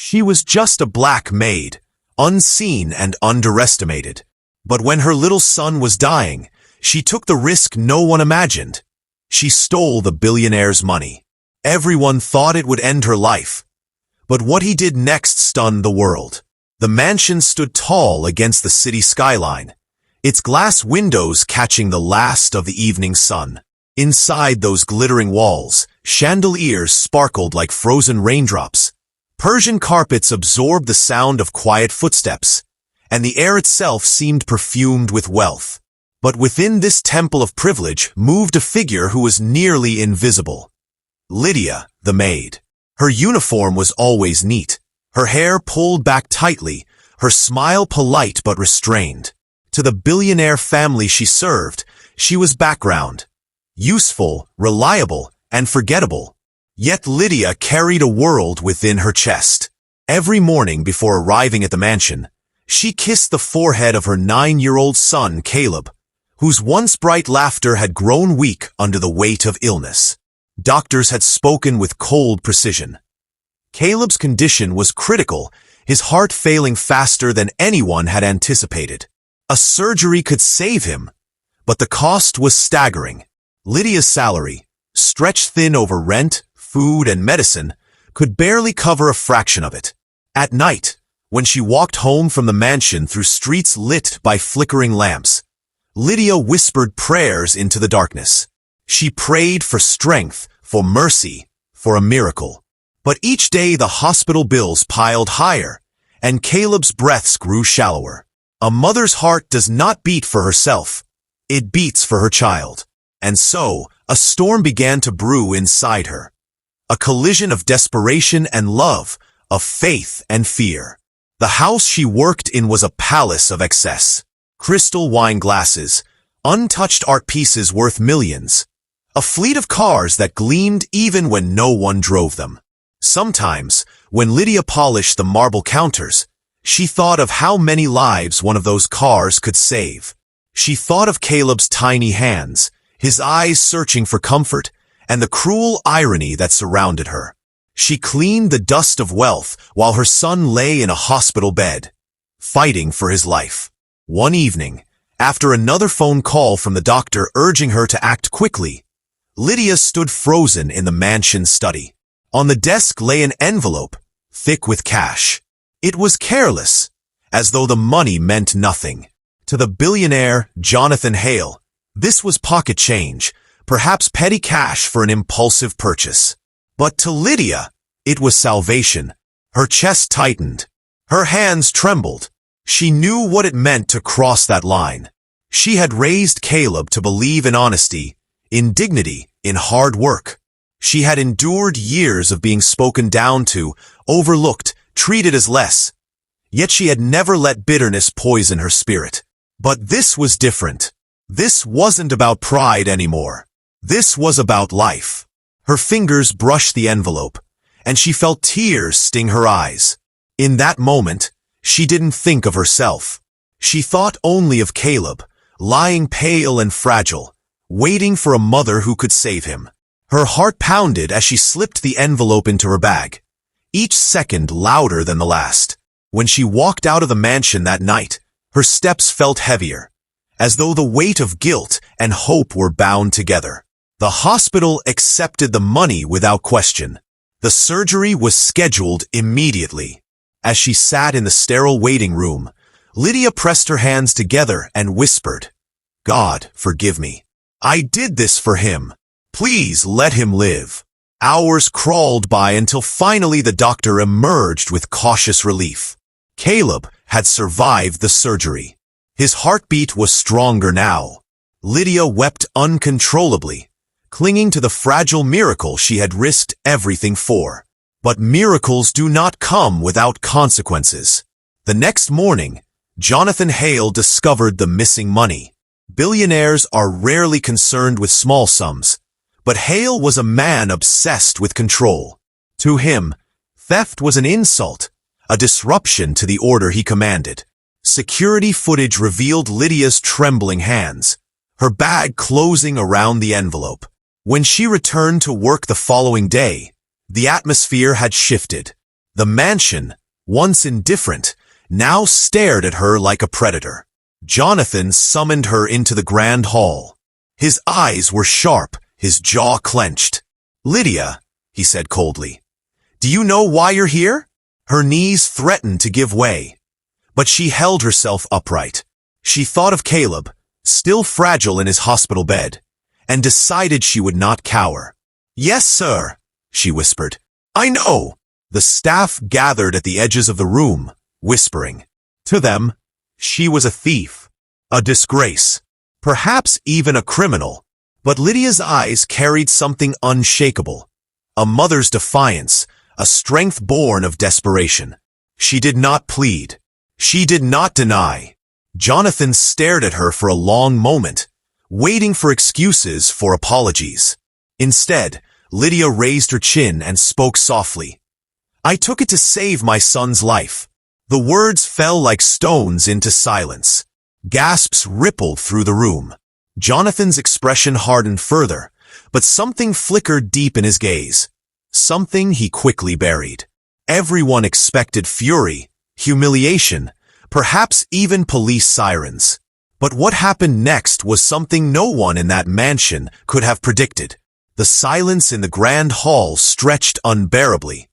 She was just a black maid, unseen and underestimated. But when her little son was dying, she took the risk no one imagined. She stole the billionaire's money. Everyone thought it would end her life. But what he did next stunned the world. The mansion stood tall against the city skyline, its glass windows catching the last of the evening sun. Inside those glittering walls, chandeliers sparkled like frozen raindrops. Persian carpets absorbed the sound of quiet footsteps, and the air itself seemed perfumed with wealth. But within this temple of privilege moved a figure who was nearly invisible. Lydia, the maid. Her uniform was always neat, her hair pulled back tightly, her smile polite but restrained. To the billionaire family she served, she was background. Useful, reliable, and forgettable. Yet Lydia carried a world within her chest. Every morning before arriving at the mansion, she kissed the forehead of her 9-year-old son, Caleb, whose once bright laughter had grown weak under the weight of illness. Doctors had spoken with cold precision. Caleb's condition was critical, his heart failing faster than anyone had anticipated. A surgery could save him, but the cost was staggering. Lydia's salary, stretched thin over rent, food, and medicine, could barely cover a fraction of it. At night, when she walked home from the mansion through streets lit by flickering lamps, Lydia whispered prayers into the darkness. She prayed for strength, for mercy, for a miracle. But each day the hospital bills piled higher, and Caleb's breaths grew shallower. A mother's heart does not beat for herself. It beats for her child. And so, a storm began to brew inside her. A collision of desperation and love, of faith and fear. The house she worked in was a palace of excess. Crystal wine glasses, untouched art pieces worth millions. A fleet of cars that gleamed even when no one drove them. Sometimes, when Lydia polished the marble counters, she thought of how many lives one of those cars could save. She thought of Caleb's tiny hands, his eyes searching for comfort, and the cruel irony that surrounded her. She cleaned the dust of wealth while her son lay in a hospital bed, fighting for his life. One evening, after another phone call from the doctor urging her to act quickly, Lydia stood frozen in the mansion's study. On the desk lay an envelope, thick with cash. It was careless, as though the money meant nothing. To the billionaire, Jonathan Hale, this was pocket change, perhaps petty cash for an impulsive purchase. But to Lydia, it was salvation. Her chest tightened. Her hands trembled. She knew what it meant to cross that line. She had raised Caleb to believe in honesty, in dignity, in hard work. She had endured years of being spoken down to, overlooked, treated as less. Yet she had never let bitterness poison her spirit. But this was different. This wasn't about pride anymore. This was about life. Her fingers brushed the envelope, and she felt tears sting her eyes. In that moment, she didn't think of herself. She thought only of Caleb, lying pale and fragile, waiting for a mother who could save him. Her heart pounded as she slipped the envelope into her bag, each second louder than the last. When she walked out of the mansion that night, her steps felt heavier, as though the weight of guilt and hope were bound together. The hospital accepted the money without question. The surgery was scheduled immediately. As she sat in the sterile waiting room, Lydia pressed her hands together and whispered, "God, forgive me. I did this for him. Please let him live." Hours crawled by until finally the doctor emerged with cautious relief. Caleb had survived the surgery. His heartbeat was stronger now. Lydia wept uncontrollably, clinging to the fragile miracle she had risked everything for. But miracles do not come without consequences. The next morning, Jonathan Hale discovered the missing money. Billionaires are rarely concerned with small sums, but Hale was a man obsessed with control. To him, theft was an insult, a disruption to the order he commanded. Security footage revealed Lydia's trembling hands, her bag closing around the envelope. When she returned to work the following day, the atmosphere had shifted. The mansion, once indifferent, now stared at her like a predator. Jonathan summoned her into the grand hall. His eyes were sharp, his jaw clenched. "Lydia," he said coldly, "do you know why you're here?" Her knees threatened to give way, but she held herself upright. She thought of Caleb, still fragile in his hospital bed, and decided she would not cower. "Yes, sir," she whispered. "I know." The staff gathered at the edges of the room, whispering. To them, she was a thief, a disgrace, perhaps even a criminal. But Lydia's eyes carried something unshakable, a mother's defiance, a strength born of desperation. She did not plead. She did not deny. Jonathan stared at her for a long moment, waiting for excuses, for apologies. Instead, Lydia raised her chin and spoke softly. "I took it to save my son's life." The words fell like stones into silence. Gasps rippled through the room. Jonathan's expression hardened further, but something flickered deep in his gaze. Something he quickly buried. Everyone expected fury, humiliation, perhaps even police sirens. But what happened next was something no one in that mansion could have predicted. The silence in the grand hall stretched unbearably,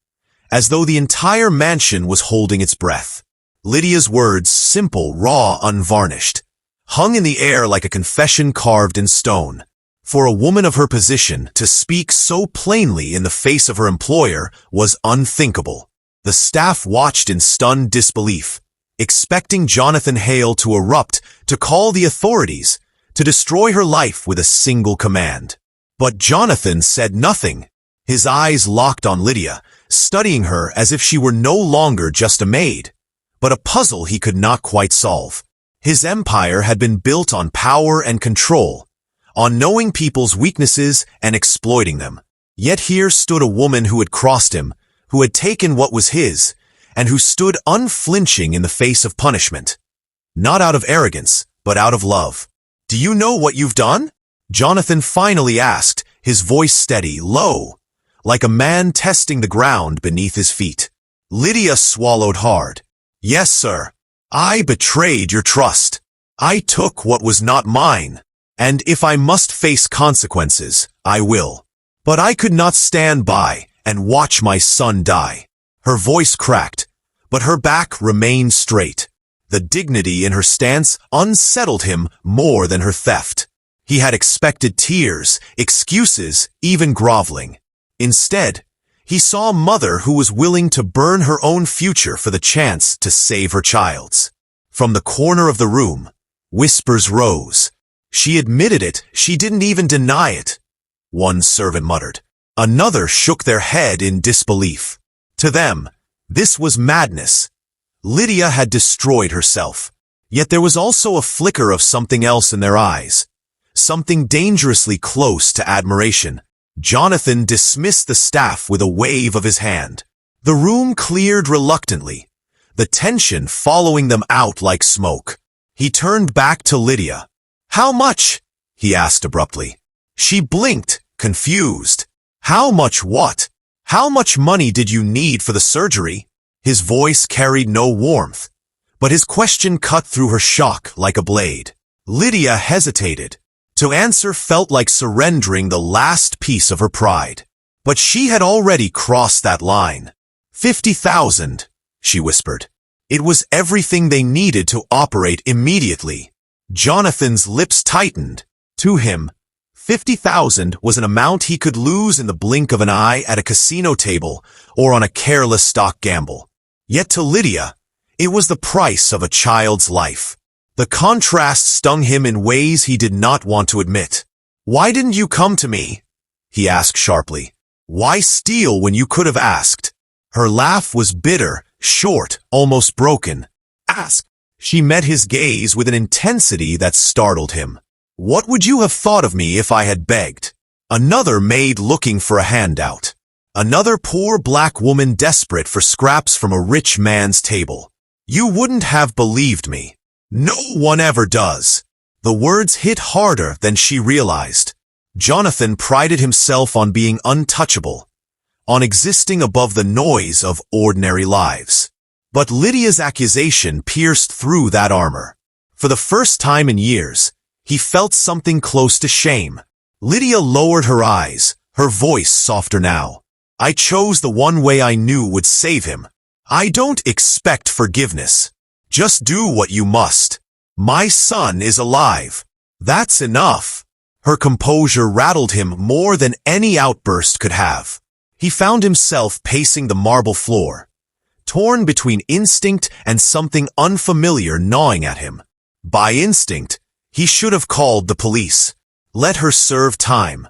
as though the entire mansion was holding its breath. Lydia's words, simple, raw, unvarnished, hung in the air like a confession carved in stone. For a woman of her position to speak so plainly in the face of her employer was unthinkable. The staff watched in stunned disbelief, expecting Jonathan Hale to erupt, to call the authorities, to destroy her life with a single command. But Jonathan said nothing. His eyes locked on Lydia, studying her as if she were no longer just a maid, but a puzzle he could not quite solve. His empire had been built on power and control, on knowing people's weaknesses and exploiting them. Yet here stood a woman who had crossed him, who had taken what was his, and who stood unflinching in the face of punishment. Not out of arrogance, but out of love. "Do you know what you've done?" Jonathan finally asked, his voice steady, low, like a man testing the ground beneath his feet. Lydia swallowed hard. "Yes, sir. I betrayed your trust. I took what was not mine. And if I must face consequences, I will. But I could not stand by and watch my son die." Her voice cracked, but her back remained straight. The dignity in her stance unsettled him more than her theft. He had expected tears, excuses, even groveling. Instead, he saw a mother who was willing to burn her own future for the chance to save her child's. From the corner of the room, whispers rose. "She admitted it, she didn't even deny it," one servant muttered. Another shook their head in disbelief. To them, this was madness. Lydia had destroyed herself. Yet there was also a flicker of something else in their eyes, something dangerously close to admiration. Jonathan dismissed the staff with a wave of his hand. The room cleared reluctantly, the tension following them out like smoke. He turned back to Lydia. "How much?" he asked abruptly. She blinked, confused. "How much what? How much money did you need for the surgery?" His voice carried no warmth, but his question cut through her shock like a blade. Lydia hesitated. To answer felt like surrendering the last piece of her pride. But she had already crossed that line. 50,000, she whispered. It was everything they needed to operate immediately. Jonathan's lips tightened. To him, 50,000 was an amount he could lose in the blink of an eye at a casino table or on a careless stock gamble. Yet to Lydia, it was the price of a child's life. The contrast stung him in ways he did not want to admit. "Why didn't you come to me?" he asked sharply. "Why steal when you could have asked?" Her laugh was bitter, short, almost broken. "Ask." She met his gaze with an intensity that startled him. "What would you have thought of me if I had begged?" Another maid looking for a handout. Another poor black woman desperate for scraps from a rich man's table. "You wouldn't have believed me. No one ever does." The words hit harder than she realized. Jonathan prided himself on being untouchable, on existing above the noise of ordinary lives. But Lydia's accusation pierced through that armor. For the first time in years, he felt something close to shame. Lydia lowered her eyes, her voice softer now. I chose the one way I knew would save him. I don't expect forgiveness. Just do what you must. My son is alive. That's enough. Her composure rattled him more than any outburst could have. He found himself pacing the marble floor, torn between instinct and something unfamiliar gnawing at him. By instinct, he should have called the police. Let her serve time.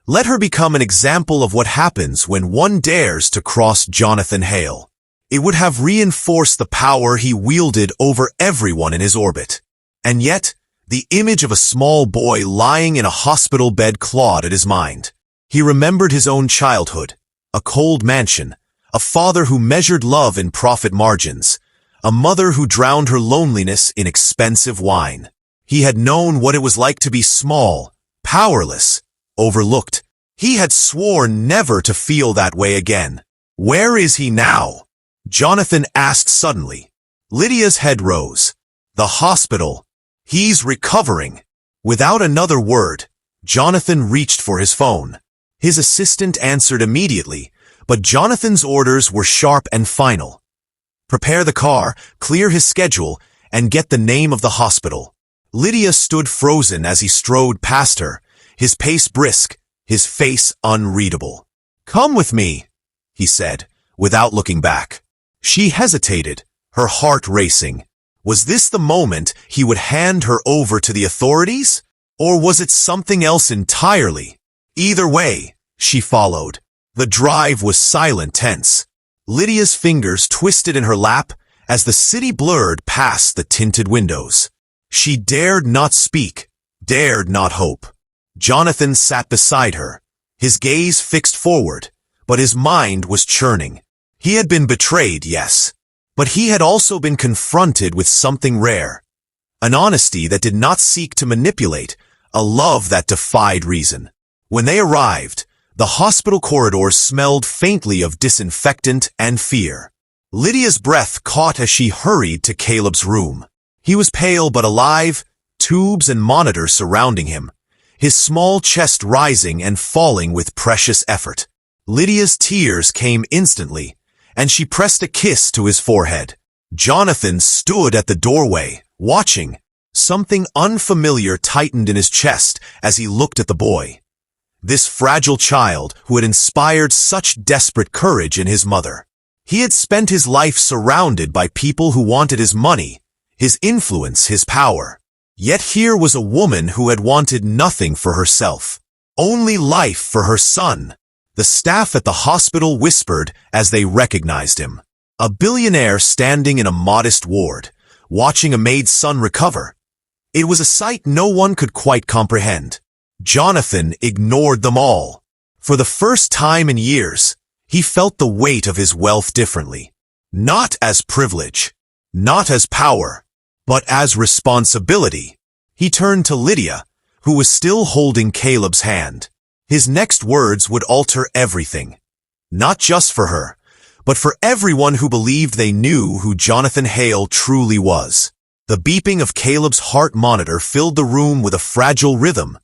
Let her become an example of what happens when one dares to cross Jonathan Hale. It would have reinforced the power he wielded over everyone in his orbit. And yet, the image of a small boy lying in a hospital bed clawed at his mind. He remembered his own childhood, a cold mansion, a father who measured love in profit margins, a mother who drowned her loneliness in expensive wine. He had known what it was like to be small, powerless, overlooked. He had sworn never to feel that way again. Where is he now? Jonathan asked suddenly. Lydia's head rose. The hospital. He's recovering. Without another word, Jonathan reached for his phone. His assistant answered immediately, but Jonathan's orders were sharp and final. Prepare the car, clear his schedule, and get the name of the hospital. Lydia stood frozen as he strode past her, his pace brisk, his face unreadable. Come with me, he said, without looking back. She hesitated, her heart racing. Was this the moment he would hand her over to the authorities? Or was it something else entirely? Either way, she followed. The drive was silent, tense. Lydia's fingers twisted in her lap as the city blurred past the tinted windows. She dared not speak, dared not hope. Jonathan sat beside her, his gaze fixed forward, but his mind was churning. He had been betrayed, yes, but he had also been confronted with something rare. An honesty that did not seek to manipulate, a love that defied reason. When they arrived, the hospital corridors smelled faintly of disinfectant and fear. Lydia's breath caught as she hurried to Caleb's room. He was pale but alive, tubes and monitors surrounding him, his small chest rising and falling with precious effort. Lydia's tears came instantly, and she pressed a kiss to his forehead. Jonathan stood at the doorway, watching. Something unfamiliar tightened in his chest as he looked at the boy. This fragile child who had inspired such desperate courage in his mother. He had spent his life surrounded by people who wanted his money, his influence, his power. Yet here was a woman who had wanted nothing for herself, only life for her son. The staff at the hospital whispered as they recognized him. A billionaire standing in a modest ward, watching a maid's son recover. It was a sight no one could quite comprehend. Jonathan ignored them all. For the first time in years, he felt the weight of his wealth differently. Not as privilege, not as power, but as responsibility. He turned to Lydia, who was still holding Caleb's hand. His next words would alter everything. Not just for her, but for everyone who believed they knew who Jonathan Hale truly was. The beeping of Caleb's heart monitor filled the room with a fragile rhythm,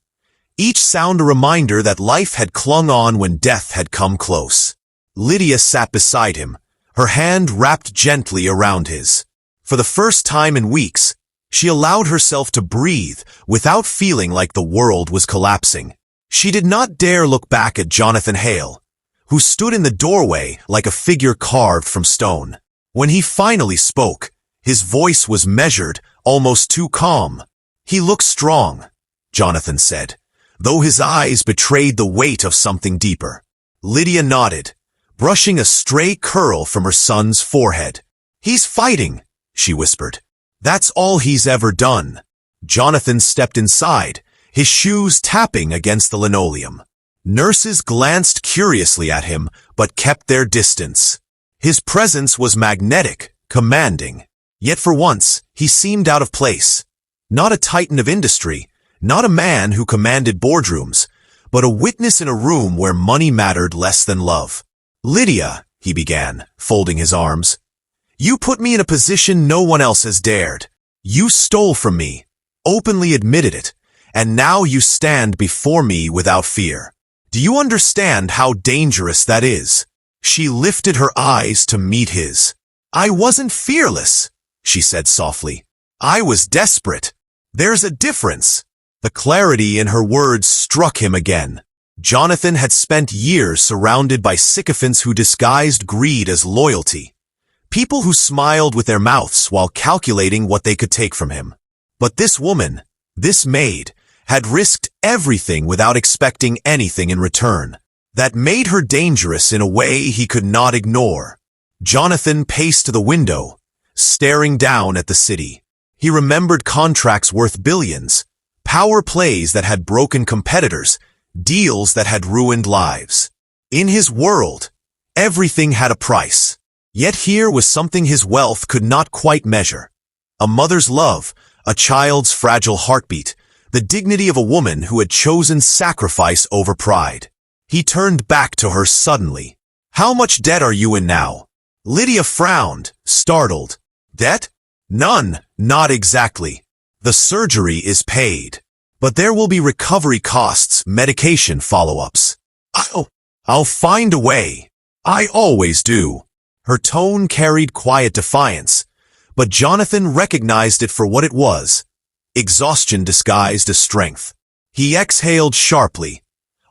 each sound a reminder that life had clung on when death had come close. Lydia sat beside him, her hand wrapped gently around his. For the first time in weeks, she allowed herself to breathe without feeling like the world was collapsing. She did not dare look back at Jonathan Hale, who stood in the doorway like a figure carved from stone. When he finally spoke, his voice was measured, almost too calm. He looked strong, Jonathan said, though his eyes betrayed the weight of something deeper. Lydia nodded, brushing a stray curl from her son's forehead. He's fighting, she whispered. That's all he's ever done. Jonathan stepped inside, his shoes tapping against the linoleum. Nurses glanced curiously at him, but kept their distance. His presence was magnetic, commanding. Yet for once, he seemed out of place. Not a titan of industry, not a man who commanded boardrooms, but a witness in a room where money mattered less than love. "Lydia," he began, folding his arms, "you put me in a position no one else has dared. You stole from me, openly admitted it, and now you stand before me without fear. Do you understand how dangerous that is?" She lifted her eyes to meet his. "I wasn't fearless," she said softly. "I was desperate. There's a difference." The clarity in her words struck him again. Jonathan had spent years surrounded by sycophants who disguised greed as loyalty. People who smiled with their mouths while calculating what they could take from him. But this woman, this maid, had risked everything without expecting anything in return. That made her dangerous in a way he could not ignore. Jonathan paced to the window, staring down at the city. He remembered contracts worth billions, power plays that had broken competitors, deals that had ruined lives. In his world, everything had a price. Yet here was something his wealth could not quite measure. A mother's love, a child's fragile heartbeat, the dignity of a woman who had chosen sacrifice over pride. He turned back to her suddenly. "How much debt are you in now?" Lydia frowned, startled. "Debt? None, not exactly. The surgery is paid. But there will be recovery costs, medication follow-ups. I'll find a way. I always do." Her tone carried quiet defiance, but Jonathan recognized it for what it was. Exhaustion disguised as strength. He exhaled sharply,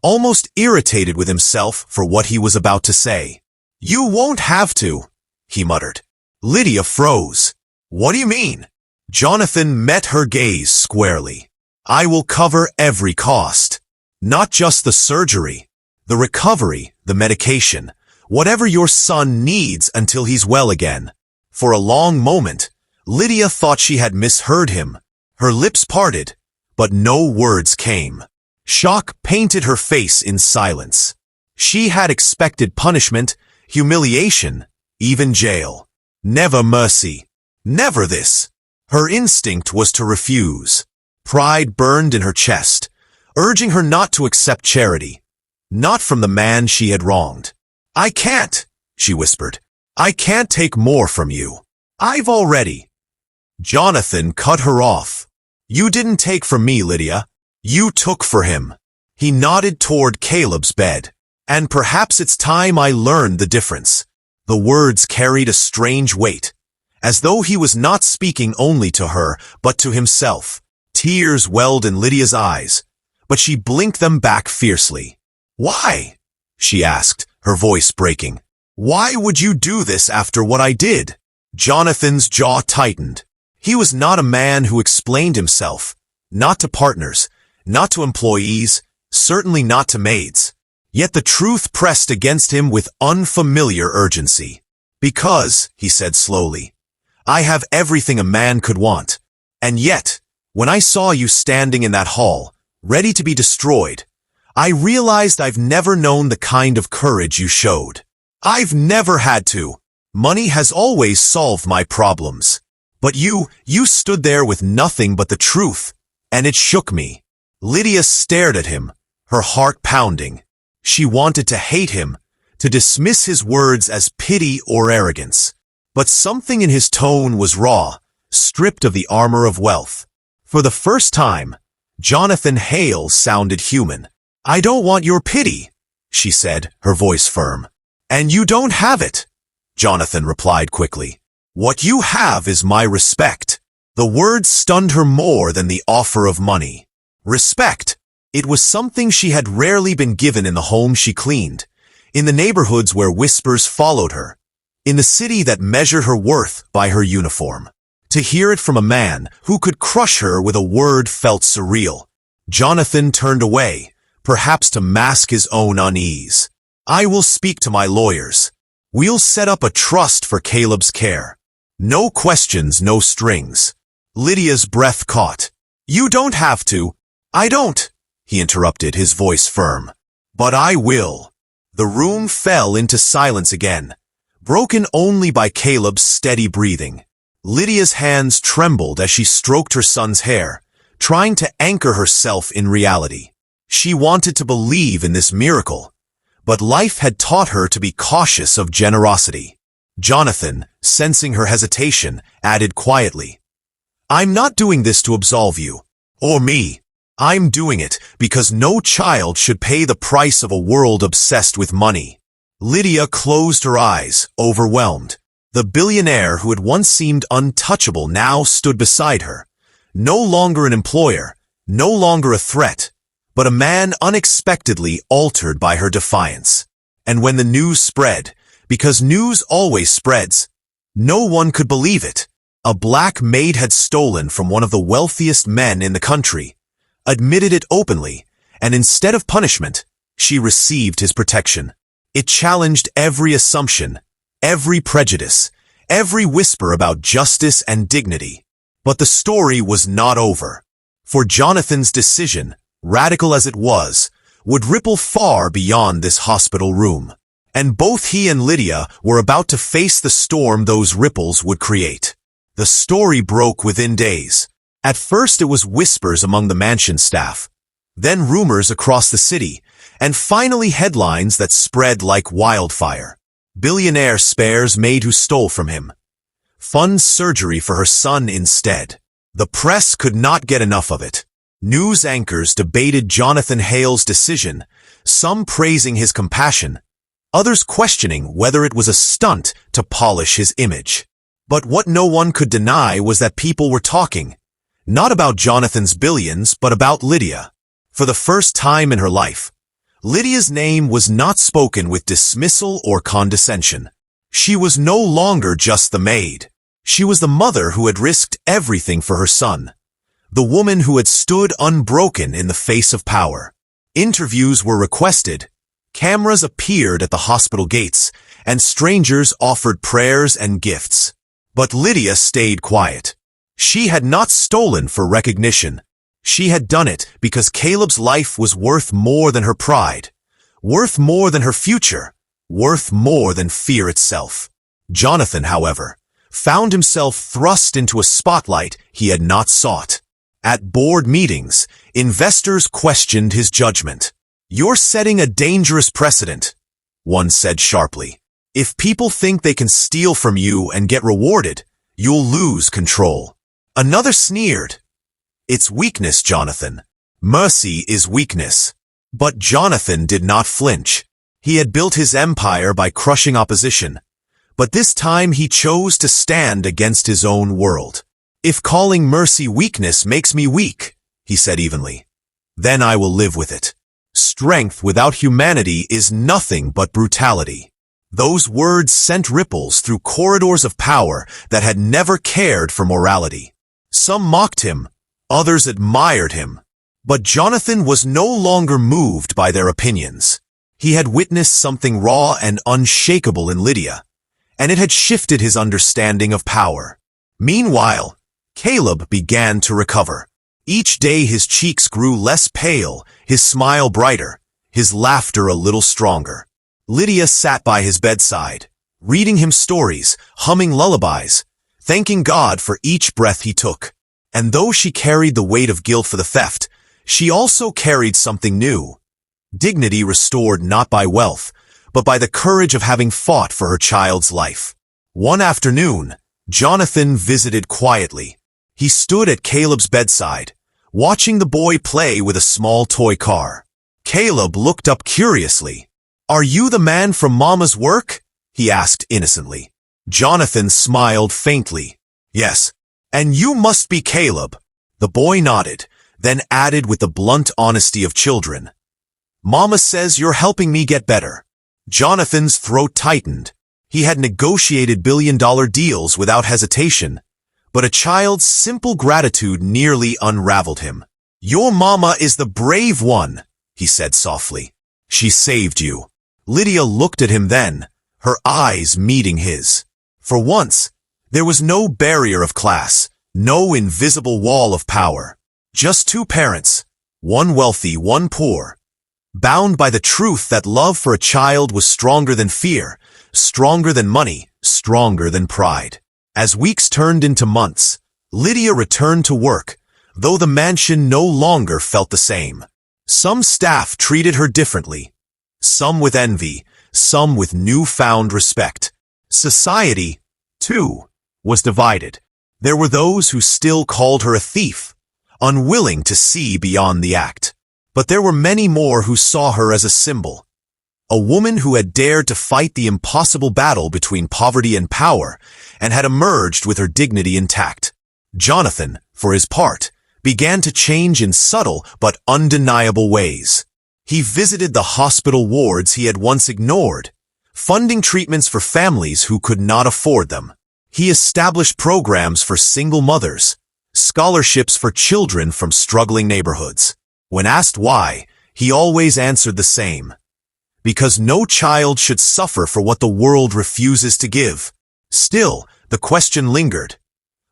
almost irritated with himself for what he was about to say. "You won't have to," he muttered. Lydia froze. "What do you mean?" Jonathan met her gaze squarely. "I will cover every cost. Not just the surgery, the recovery, the medication, whatever your son needs until he's well again." For a long moment, Lydia thought she had misheard him. Her lips parted, but no words came. Shock painted her face in silence. She had expected punishment, humiliation, even jail. Never mercy. Never this. Her instinct was to refuse. Pride burned in her chest, urging her not to accept charity. Not from the man she had wronged. "I can't," she whispered. "I can't take more from you. I've already." Jonathan cut her off. "You didn't take from me, Lydia. You took for him." He nodded toward Caleb's bed. "And perhaps it's time I learned the difference." The words carried a strange weight, as though he was not speaking only to her, but to himself. Tears welled in Lydia's eyes, but she blinked them back fiercely. "Why?" she asked, her voice breaking. "Why would you do this after what I did?" Jonathan's jaw tightened. He was not a man who explained himself, not to partners, not to employees, certainly not to maids. Yet the truth pressed against him with unfamiliar urgency. "Because," he said slowly, "I have everything a man could want. And yet, when I saw you standing in that hall, ready to be destroyed, I realized I've never known the kind of courage you showed. I've never had to. Money has always solved my problems. But you stood there with nothing but the truth, and it shook me." Lydia stared at him, her heart pounding. She wanted to hate him, to dismiss his words as pity or arrogance. But something in his tone was raw, stripped of the armor of wealth. For the first time, Jonathan Hale sounded human. "I don't want your pity," she said, her voice firm. "And you don't have it," Jonathan replied quickly. "What you have is my respect." The words stunned her more than the offer of money. Respect. It was something she had rarely been given in the home she cleaned, in the neighborhoods where whispers followed her, in the city that measured her worth by her uniform. To hear it from a man who could crush her with a word felt surreal. Jonathan turned away, perhaps to mask his own unease. "I will speak to my lawyers. We'll set up a trust for Caleb's care. No questions, no strings." Lydia's breath caught. "You don't have to." "I don't," he interrupted, his voice firm. "But I will." The room fell into silence again, broken only by Caleb's steady breathing. Lydia's hands trembled as she stroked her son's hair, trying to anchor herself in reality. She wanted to believe in this miracle, But life had taught her to be cautious of generosity. Jonathan, sensing her hesitation, added quietly, "I'm not doing this to absolve you, or me. I'm doing it because no child should pay the price of a world obsessed with money." Lydia closed her eyes, overwhelmed. The billionaire who had once seemed untouchable now stood beside her. No longer an employer, no longer a threat, but a man unexpectedly altered by her defiance. And when the news spread, because news always spreads, no one could believe it. A black maid had stolen from one of the wealthiest men in the country, admitted it openly, and instead of punishment, she received his protection. It challenged every assumption, every prejudice, every whisper about justice and dignity. But the story was not over. For Jonathan's decision, radical as it was, would ripple far beyond this hospital room. And both he and Lydia were about to face the storm those ripples would create. The story broke within days. At first it was whispers among the mansion staff, then rumors across the city, and finally headlines that spread like wildfire. Billionaire spares maid who stole from him. Funds surgery for her son instead. The press could not get enough of it. News anchors debated Jonathan Hale's decision, some praising his compassion, others questioning whether it was a stunt to polish his image. But what no one could deny was that people were talking, not about Jonathan's billions, but about Lydia. For the first time in her life, Lydia's name was not spoken with dismissal or condescension. She was no longer just the maid. She was the mother who had risked everything for her son, the woman who had stood unbroken in the face of power. Interviews were requested, cameras appeared at the hospital gates, and strangers offered prayers and gifts. But Lydia stayed quiet. She had not stolen for recognition. She had done it because Caleb's life was worth more than her pride, worth more than her future, worth more than fear itself. Jonathan, however, found himself thrust into a spotlight he had not sought. At board meetings, investors questioned his judgment. "You're setting a dangerous precedent," one said sharply. "If people think they can steal from you and get rewarded, you'll lose control." Another sneered. "It's weakness, Jonathan. Mercy is weakness." But Jonathan did not flinch. He had built his empire by crushing opposition, but this time he chose to stand against his own world. "If calling mercy weakness makes me weak," he said evenly, "then I will live with it. Strength without humanity is nothing but brutality." Those words sent ripples through corridors of power that had never cared for morality. Some mocked him, others admired him. But Jonathan was no longer moved by their opinions. He had witnessed something raw and unshakable in Lydia, and it had shifted his understanding of power. Meanwhile, Caleb began to recover. Each day his cheeks grew less pale, his smile brighter, his laughter a little stronger. Lydia sat by his bedside, reading him stories, humming lullabies, thanking God for each breath he took. And though she carried the weight of guilt for the theft, she also carried something new. Dignity restored not by wealth, but by the courage of having fought for her child's life. One afternoon, Jonathan visited quietly. He stood at Caleb's bedside, watching the boy play with a small toy car. Caleb looked up curiously. "Are you the man from Mama's work?" he asked innocently. Jonathan smiled faintly. "Yes, and you must be Caleb." The boy nodded, then added with the blunt honesty of children, "Mama says you're helping me get better." Jonathan's throat tightened. He had negotiated billion-dollar deals without hesitation, but a child's simple gratitude nearly unraveled him. "Your mama is the brave one," he said softly. "She saved you." Lydia looked at him then, her eyes meeting his. For once, there was no barrier of class, no invisible wall of power. Just two parents, one wealthy, one poor, bound by the truth that love for a child was stronger than fear, stronger than money, stronger than pride. As weeks turned into months, Lydia returned to work, though the mansion no longer felt the same. Some staff treated her differently. some with envy, some with newfound respect. Society, too, was divided. There were those who still called her a thief, unwilling to see beyond the act. But there were many more who saw her as a symbol, a woman who had dared to fight the impossible battle between poverty and power and had emerged with her dignity intact. Jonathan, for his part, began to change in subtle but undeniable ways. He visited the hospital wards he had once ignored, funding treatments for families who could not afford them. He established programs for single mothers, scholarships for children from struggling neighborhoods. When asked why, he always answered the same: because no child should suffer for what the world refuses to give. Still, the question lingered.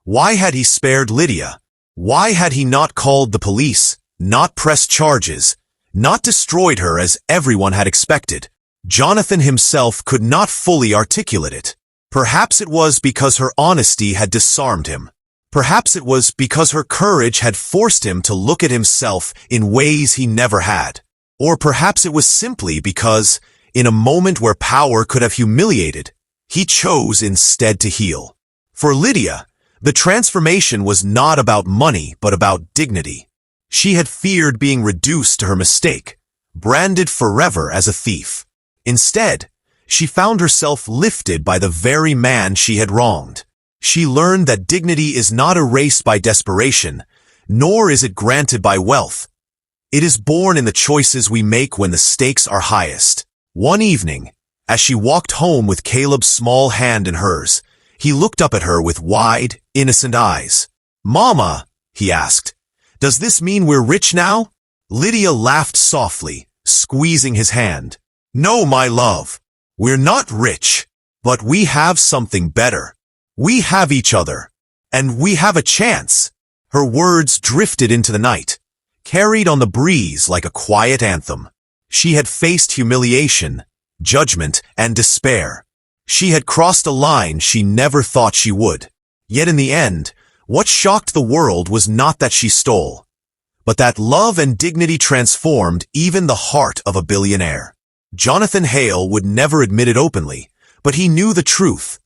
Why had he spared Lydia? Why had he not called the police, not pressed charges, not destroyed her as everyone had expected? Jonathan himself could not fully articulate it. Perhaps it was because her honesty had disarmed him. Perhaps it was because her courage had forced him to look at himself in ways he never had. Or perhaps it was simply because, in a moment where power could have humiliated, he chose instead to heal. For Lydia, the transformation was not about money but about dignity. She had feared being reduced to her mistake, branded forever as a thief. Instead, she found herself lifted by the very man she had wronged. She learned that dignity is not erased by desperation, nor is it granted by wealth. It is born in the choices we make when the stakes are highest. One evening, as she walked home with Caleb's small hand in hers, he looked up at her with wide, innocent eyes. "Mama," he asked, "does this mean we're rich now?" Lydia laughed softly, squeezing his hand. "No, my love. We're not rich, but we have something better. We have each other, and we have a chance." Her words drifted into the night, carried on the breeze like a quiet anthem. She had faced humiliation, judgment, and despair. She had crossed a line she never thought she would. Yet in the end, what shocked the world was not that she stole, but that love and dignity transformed even the heart of a billionaire. Jonathan Hale would never admit it openly, but he knew the truth.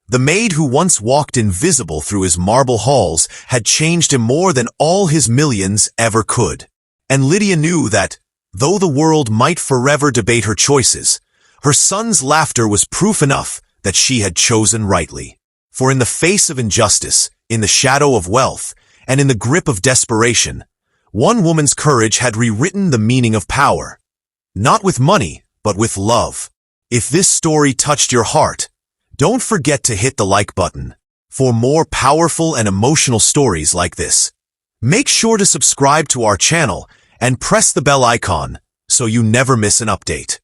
The maid who once walked invisible through his marble halls had changed him more than all his millions ever could. And Lydia knew that, though the world might forever debate her choices, her son's laughter was proof enough that she had chosen rightly. For in the face of injustice, in the shadow of wealth, and in the grip of desperation, one woman's courage had rewritten the meaning of power. Not with money, but with love. If this story touched your heart, don't forget to hit the like button. For more powerful and emotional stories like this, make sure to subscribe to our channel and press the bell icon so you never miss an update.